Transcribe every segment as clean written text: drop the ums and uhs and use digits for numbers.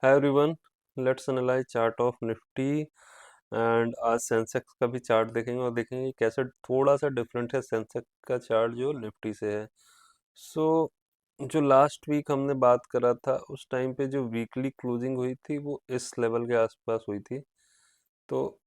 Hi everyone, let's analyse chart of Nifty. And आज Sensex का भी चार्ट देखेंगे और देखेंगे कैसे थोड़ा सा डिफरेंट है सेंसेक्स का चार्ट जो निफ्टी से है। सो जो लास्ट वीक हमने बात करा था उस टाइम पे जो वीकली क्लोजिंग हुई थी वो इस लेवल के आसपास हुई थी। तो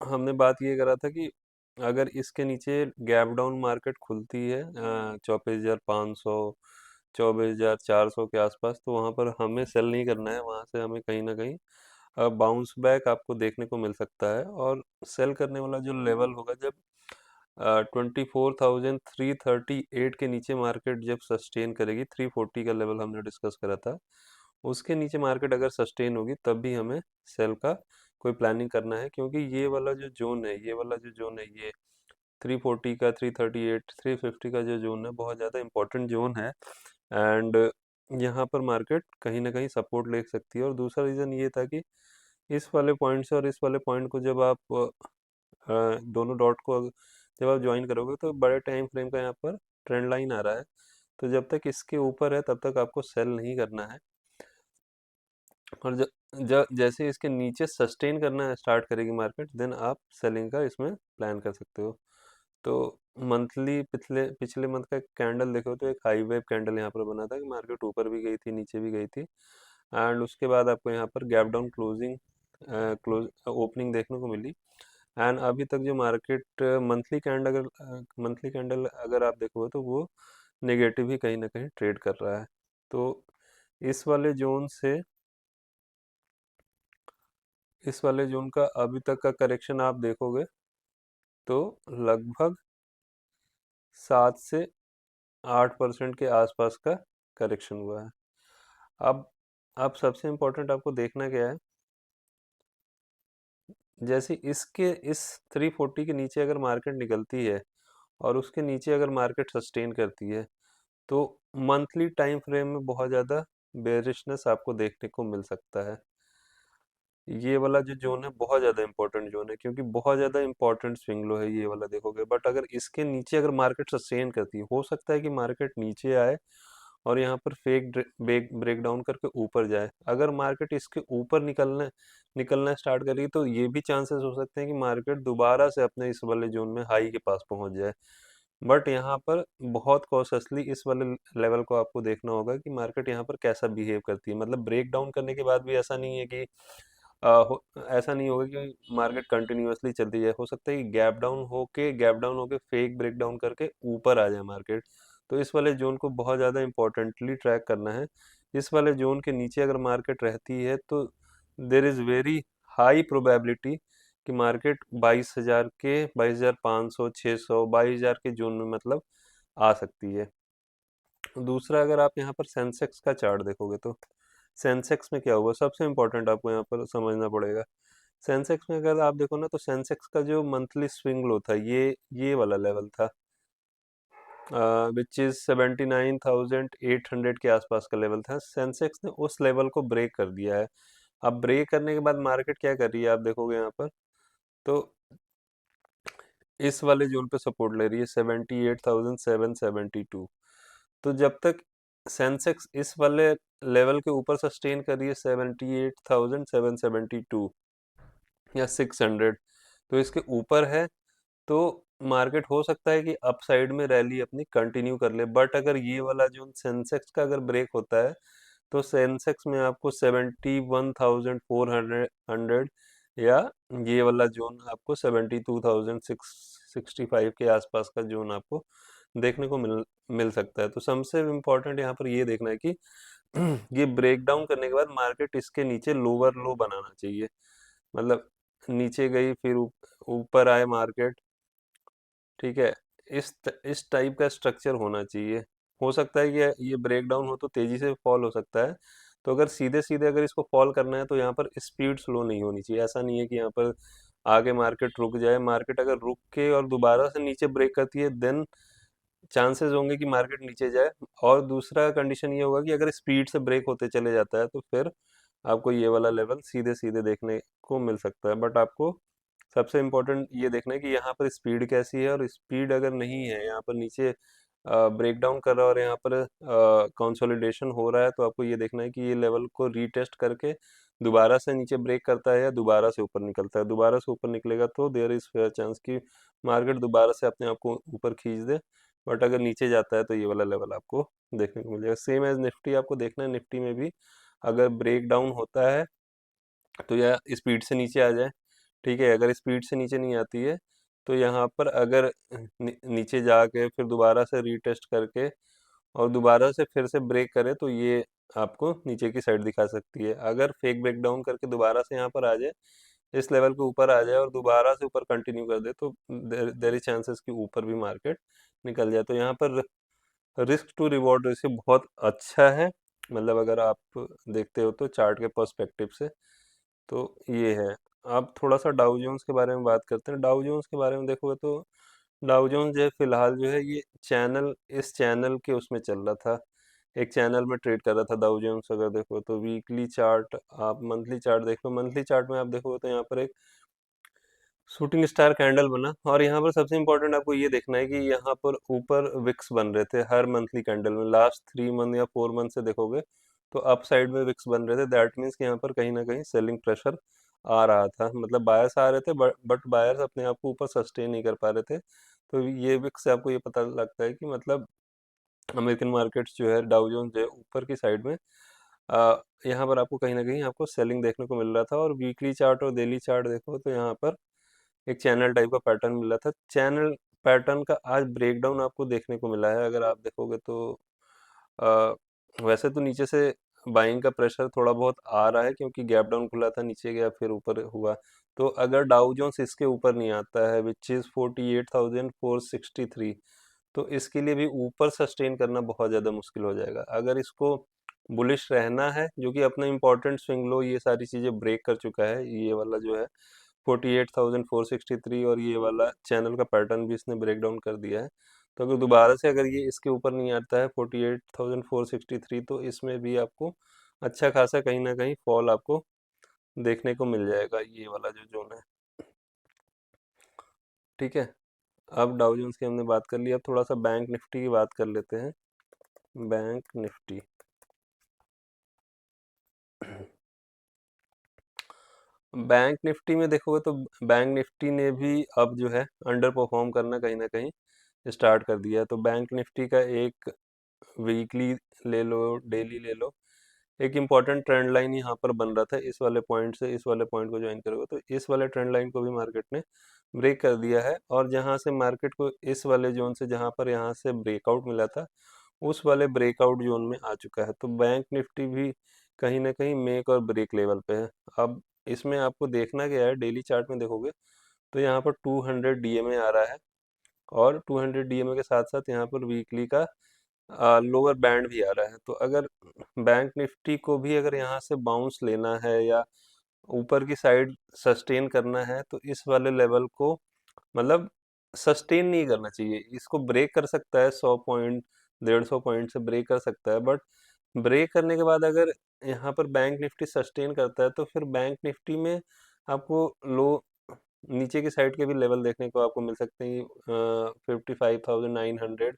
हमने बात ये करा था कि अगर इसके नीचे गैप डाउन मार्केट खुलती है 24,500 24,400 के आसपास, तो वहाँ पर हमें सेल नहीं करना है। वहाँ से हमें कहीं ना कहीं बाउंस बैक आपको देखने को मिल सकता है। और सेल करने वाला जो लेवल होगा जब 24,338 के नीचे मार्केट जब सस्टेन करेगी, 340 का लेवल हमने डिस्कस करा था, उसके नीचे मार्केट अगर सस्टेन होगी तब भी हमें सेल का कोई प्लानिंग करना है। क्योंकि ये वाला जो जोन है, ये वाला जो जोन है, ये 340 का, 338, 350 का जो जोन है, बहुत ज़्यादा इंपॉर्टेंट जोन है। एंड यहाँ पर मार्केट कहीं ना कहीं सपोर्ट ले सकती है। और दूसरा रीज़न ये था कि इस वाले पॉइंट से और इस वाले पॉइंट को जब आप दोनों डॉट को जब आप ज्वाइन करोगे तो बड़े टाइम फ्रेम का यहाँ पर ट्रेंड लाइन आ रहा है। तो जब तक इसके ऊपर है तब तक आपको सेल नहीं करना है। और जैसे इसके नीचे सस्टेन करना स्टार्ट करेगी मार्केट, देन आप सेलिंग का इसमें प्लान कर सकते हो। तो मंथली पिछले पिछले मंथ का कैंडल देखो तो एक हाई वेव कैंडल यहाँ पर बना था कि मार्केट ऊपर भी गई थी, नीचे भी गई थी। एंड उसके बाद आपको यहाँ पर gap down closing close opening देखने को मिली। एंड अभी तक जो मार्केट मंथली कैंडल अगर आप देखोगे तो वो नेगेटिव ही कहीं ना कहीं ट्रेड कर रहा है। तो इस वाले जोन से इस वाले जोन का अभी तक का करेक्शन आप देखोगे तो लगभग 7 से 8% के आसपास का करेक्शन हुआ है। अब सबसे इम्पोर्टेंट आपको देखना क्या है, जैसे इसके इस 340 के नीचे अगर मार्केट निकलती है और उसके नीचे अगर मार्केट सस्टेन करती है तो मंथली टाइम फ्रेम में बहुत ज़्यादा बेरिशनेस आपको देखने को मिल सकता है। ये वाला जो जोन है बहुत ज़्यादा इंपॉर्टेंट जोन है, क्योंकि बहुत ज़्यादा इंपॉर्टेंट स्विंग लो है ये वाला देखोगे। बट अगर इसके नीचे अगर मार्केट सस्टेन करती है, हो सकता है कि मार्केट नीचे आए और यहाँ पर फेक ब्रेक डाउन करके ऊपर जाए। अगर मार्केट इसके ऊपर निकलना स्टार्ट करेगी तो ये भी चांसेस हो सकते हैं कि मार्केट दोबारा से अपने इस वाले जोन में हाई के पास पहुंच जाए। बट यहाँ पर बहुत कॉशियसली इस वाले लेवल को आपको देखना होगा कि मार्केट यहाँ पर कैसा बिहेव करती है। मतलब ब्रेक डाउन करने के बाद भी ऐसा नहीं है कि ऐसा नहीं होगा कि मार्केट कंटिन्यूअसली चलती जाए। हो सकता है कि गैप डाउन होके फेक ब्रेक डाउन करके ऊपर आ जाए मार्केट। तो इस वाले जोन को बहुत ज़्यादा इंपॉर्टेंटली ट्रैक करना है। इस वाले जोन के नीचे अगर मार्केट रहती है तो there is very high probability कि मार्केट 22,500, 600, 22,000 के जोन में मतलब आ सकती है। दूसरा, अगर आप यहाँ पर सेंसेक्स का चार्ट देखोगे तो सेंसेक्स में क्या हुआ, सबसे इम्पोर्टेंट आपको यहाँ पर समझना पड़ेगा। सेंसेक्स में अगर आप देखो ना तो सेंसेक्स का जो मंथली स्विंग लो था, ये वाला लेवल था, विच इज 79,800 के आसपास का लेवल था। सेंसेक्स ने उस लेवल को ब्रेक कर दिया है। अब ब्रेक करने के बाद मार्केट क्या कर रही है आप देखोगे यहाँ पर, तो इस वाले जोन पे सपोर्ट ले रही है 78,772। तो जब तक सेंसेक्स इस वाले लेवल के ऊपर सस्टेन कर रही है 78,772 या 600, तो इसके ऊपर है, तो मार्केट हो सकता है कि अपसाइड में रैली अपनी कंटिन्यू कर ले। बट अगर ये वाला जो सेंसेक्स का अगर ब्रेक होता है तो सेंसेक्स में आपको 71,400 या ये वाला जोन आपको 72,665 के आसपास का जोन आपको देखने को मिल मिल सकता है। तो सबसे इम्पोर्टेंट यहाँ पर ये देखना है कि ये ब्रेक डाउन करने के बाद मार्केट इसके नीचे लोअर लो बनाना चाहिए। मतलब नीचे गई फिर ऊपर आए मार्केट, ठीक है, इस टाइप का स्ट्रक्चर होना चाहिए। हो सकता है कि ये ब्रेक डाउन हो तो तेजी से फॉल हो सकता है। तो अगर सीधे सीधे अगर इसको फॉल करना है तो यहाँ पर स्पीड स्लो नहीं होनी चाहिए। ऐसा नहीं है कि यहाँ पर आगे मार्केट रुक जाए। मार्केट अगर रुक के और दोबारा से नीचे ब्रेक करती है देन चांसेस होंगे कि मार्केट नीचे जाए। और दूसरा कंडीशन ये होगा कि अगर स्पीड से ब्रेक होते चले जाता है तो फिर आपको ये वाला लेवल सीधे सीधे देखने को मिल सकता है। बट आपको सबसे इम्पोर्टेंट ये देखना है कि यहाँ पर स्पीड कैसी है, और स्पीड अगर नहीं है यहाँ पर नीचे ब्रेक डाउन कर रहा है और यहाँ पर कंसोलिडेशन हो रहा है, तो आपको ये देखना है कि ये लेवल को रीटेस्ट करके दोबारा से नीचे ब्रेक करता है या दोबारा से ऊपर निकलता है। दोबारा से ऊपर निकलेगा तो देयर इज फेयर चांस कि मार्केट दोबारा से अपने आप को ऊपर खींच दे। बट अगर नीचे जाता है तो ये वाला लेवल आपको देखने को मिल जाएगा। सेम एज निफ्टी आपको देखना है, निफ्टी में भी अगर ब्रेक डाउन होता है तो यह स्पीड से नीचे आ जाए, ठीक है। अगर स्पीड से नीचे नहीं आती है तो यहाँ पर अगर नीचे जाके फिर दोबारा से रीटेस्ट करके और दोबारा से फिर से ब्रेक करे तो ये आपको नीचे की साइड दिखा सकती है। अगर फेक ब्रेक डाउन करके दोबारा से यहाँ पर आ जाए, इस लेवल के ऊपर आ जाए और दोबारा से ऊपर कंटिन्यू कर दे, तो देर इज चांसेस कि ऊपर भी मार्केट निकल जाए। तो यहाँ पर रिस्क टू रिवॉर्ड रेशियो बहुत अच्छा है, मतलब अगर आप देखते हो तो चार्ट के पर्सपेक्टिव से, तो ये है। आप थोड़ा सा डाउ जोन्स के बारे में बात करते हैं। डाउ जोन्स के बारे में देखोगे तो डाउ जोन्स जो है फिलहाल जो है ये चैनल, इस चैनल के उसमें चल रहा था, एक चैनल में ट्रेड कर रहा था डाउ जोन्स। अगर देखो तो वीकली चार्ट, आप मंथली चार्ट देखो, मंथली चार्ट में आप देखोगे तो यहाँ पर एक शूटिंग स्टार कैंडल बना और यहाँ पर सबसे इंपॉर्टेंट आपको ये देखना है कि यहाँ पर ऊपर विक्स बन रहे थे हर मंथली कैंडल में। लास्ट 3 मंथ या 4 मंथ से देखोगे तो अप साइड में विक्स बन रहे थे। दैट मीन्स कि यहाँ पर कहीं ना कहीं सेलिंग प्रेशर आ रहा था, मतलब बायर्स आ रहे थे बट बायर्स अपने आप को ऊपर सस्टेन नहीं कर पा रहे थे। तो ये विक्स से आपको ये पता लगता है कि मतलब अमेरिकन मार्केट्स जो है, डाउ जोन्स जो है ऊपर की साइड में यहाँ पर आपको कहीं ना कहीं आपको सेलिंग देखने को मिल रहा था। और वीकली चार्ट और डेली चार्ट देखो तो यहाँ पर एक चैनल टाइप का पैटर्न मिला था। चैनल पैटर्न का आज ब्रेकडाउन आपको देखने को मिला है। अगर आप देखोगे तो अ, वैसे तो नीचे से बाइंग का प्रेशर थोड़ा बहुत आ रहा है क्योंकि गैप डाउन खुला था, नीचे गया फिर ऊपर हुआ। तो अगर डाउ जोन्स इसके ऊपर नहीं आता है विच इज़ 48,463, तो इसके लिए भी ऊपर सस्टेन करना बहुत ज़्यादा मुश्किल हो जाएगा। अगर इसको बुलिश रहना है, जो कि अपना इंपॉर्टेंट स्विंग लो ये सारी चीज़ें ब्रेक कर चुका है, ये वाला जो है 48,463 और ये वाला चैनल का पैटर्न भी इसने ब्रेक डाउन कर दिया है। तो अगर दोबारा से अगर ये इसके ऊपर नहीं आता है 48,463, तो इसमें भी आपको अच्छा खासा कहीं ना कहीं फॉल आपको देखने को मिल जाएगा, ये वाला जो जोन है, ठीक है। अब डाउ जोन्स की हमने बात कर ली, अब थोड़ा सा बैंक निफ्टी की बात कर लेते हैं। बैंक निफ्टी बैंक निफ्टी में देखोगे तो बैंक निफ्टी ने भी अब जो है अंडर परफॉर्म करना कहीं ना कहीं स्टार्ट कर दिया है। तो बैंक निफ्टी का एक वीकली ले लो, डेली ले लो, एक इम्पॉर्टेंट ट्रेंड लाइन यहाँ पर बन रहा था। इस वाले पॉइंट से इस वाले पॉइंट को ज्वाइन करोगे तो इस वाले ट्रेंड लाइन को भी मार्केट ने ब्रेक कर दिया है। और जहाँ से मार्केट को इस वाले जोन से, जहाँ पर यहाँ से ब्रेकआउट मिला था, उस वाले ब्रेकआउट जोन में आ चुका है। तो बैंक निफ्टी भी कहीं ना कहीं मेक और ब्रेक लेवल पे है। अब इसमें आपको देखना क्या है, डेली चार्ट में देखोगे तो यहाँ पर 200 डीएमए आ रहा है और 200 डीएमए के साथ साथ यहाँ पर वीकली का लोअर बैंड भी आ रहा है। तो अगर बैंक निफ्टी को भी अगर यहाँ से बाउंस लेना है या ऊपर की साइड सस्टेन करना है तो इस वाले लेवल को मतलब सस्टेन नहीं करना चाहिए। इसको ब्रेक कर सकता है 100 पॉइंट, 150 पॉइंट से ब्रेक कर सकता है, बट ब्रेक करने के बाद अगर यहाँ पर बैंक निफ्टी सस्टेन करता है तो फिर बैंक निफ्टी में आपको लो नीचे की साइड के भी लेवल देखने को आपको मिल सकते हैं। 55,900,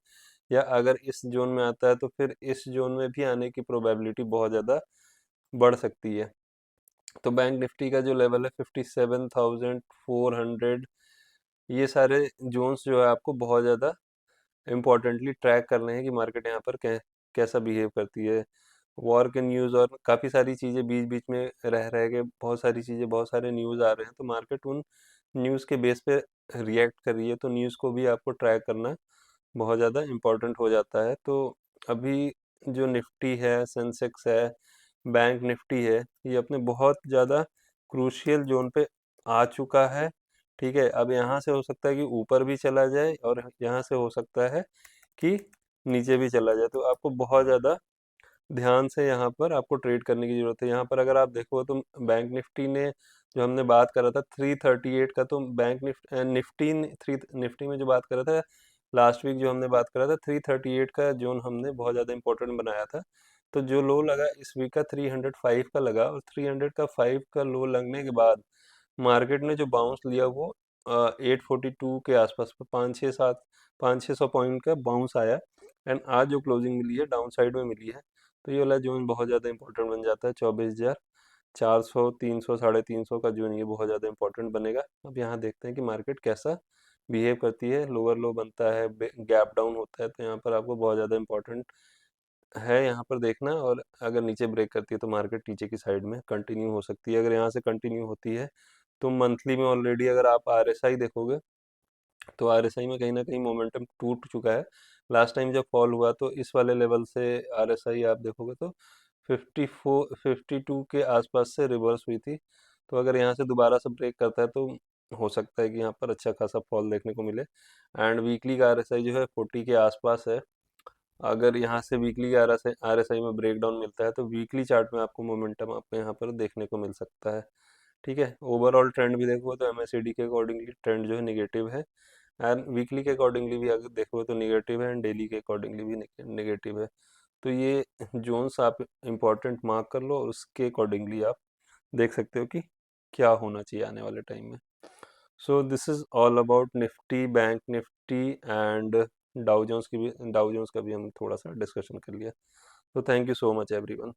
या अगर इस जोन में आता है तो फिर इस जोन में भी आने की प्रोबेबिलिटी बहुत ज़्यादा बढ़ सकती है। तो बैंक निफ्टी का जो लेवल है 57,400, ये सारे जोन्स जो है आपको बहुत ज़्यादा इम्पोर्टेंटली ट्रैक करने हैं कि मार्केट यहाँ पर कैसा बिहेव करती है। वॉर के न्यूज़ और काफ़ी सारी चीज़ें बीच बीच में रह रह के बहुत सारी चीज़ें, बहुत सारे न्यूज़ आ रहे हैं, तो मार्केट उन न्यूज़ के बेस पे रिएक्ट कर रही है। तो न्यूज़ को भी आपको ट्रैक करना बहुत ज़्यादा इम्पोर्टेंट हो जाता है। तो अभी जो निफ्टी है, सेंसेक्स है, बैंक निफ्टी है, ये अपने बहुत ज़्यादा क्रूशियल जोन पे आ चुका है, ठीक है। अब यहाँ से हो सकता है कि ऊपर भी चला जाए और यहाँ से हो सकता है कि नीचे भी चला जाए। तो आपको बहुत ज़्यादा ध्यान से यहाँ पर आपको ट्रेड करने की ज़रूरत है। यहाँ पर अगर आप देखो तो बैंक निफ्टी ने, जो हमने बात करा था 338 का, तो बैंक निफ्टी में जो बात करा था लास्ट वीक, जो हमने बात करा था 338 का जोन हमने बहुत ज़्यादा इंपॉर्टेंट बनाया था। तो जो लो लगा इस वीक का 305 का लगा, और 300 का 5 का लो लगने के बाद मार्केट ने जो बाउंस लिया वो 842 के आसपास पे 500 पॉइंट का बाउंस आया। एंड आज जो क्लोजिंग मिली है डाउन साइड में मिली है, तो ये वाला जोन बहुत ज़्यादा इंपॉर्टेंट बन जाता है। 24,400, 300, 350 का जोन ये बहुत ज़्यादा इंपॉर्टेंट बनेगा। अब यहाँ देखते हैं कि मार्केट कैसा बिहेव करती है। लोअर लो बनता है, गैप डाउन होता है, तो यहाँ पर आपको बहुत ज़्यादा इंपॉर्टेंट है यहाँ पर देखना। और अगर नीचे ब्रेक करती है तो मार्केट नीचे की साइड में कंटिन्यू हो सकती है। अगर यहाँ से कंटिन्यू होती है तो मंथली में ऑलरेडी अगर आप आरएसआई देखोगे तो आरएसआई में कहीं ना कहीं मोमेंटम टूट चुका है। लास्ट टाइम जब फॉल हुआ तो इस वाले लेवल से आरएसआई आप देखोगे तो 52 के आसपास से रिवर्स हुई थी। तो अगर यहाँ से दोबारा से ब्रेक करता है तो हो सकता है कि यहाँ पर अच्छा खासा फॉल देखने को मिले। एंड वीकली का आरएसआई जो है 40 के आसपास है। अगर यहाँ से वीकली आरएसआई में ब्रेकडाउन मिलता है तो वीकली चार्ट में आपको मोमेंटम आपको यहाँ पर देखने को मिल सकता है। ठीक है, ओवरऑल ट्रेंड भी देखोगे तो एमएससीडी के अकॉर्डिंगली ट्रेंड जो है निगेटिव है। एंड वीकली के अकॉर्डिंगली भी अगर देखोगे तो निगेटिव है, एंड डेली के अकॉर्डिंगली भी निगेटिव है। तो ये जोन्स आप इम्पोर्टेंट मार्क कर लो और उसके अकॉर्डिंगली आप देख सकते हो कि क्या होना चाहिए आने वाले टाइम में। So this is all about Nifty, bank Nifty and Dow Jones का भी हम थोड़ा सा डिस्कशन कर लिया। तो thank you so much everyone.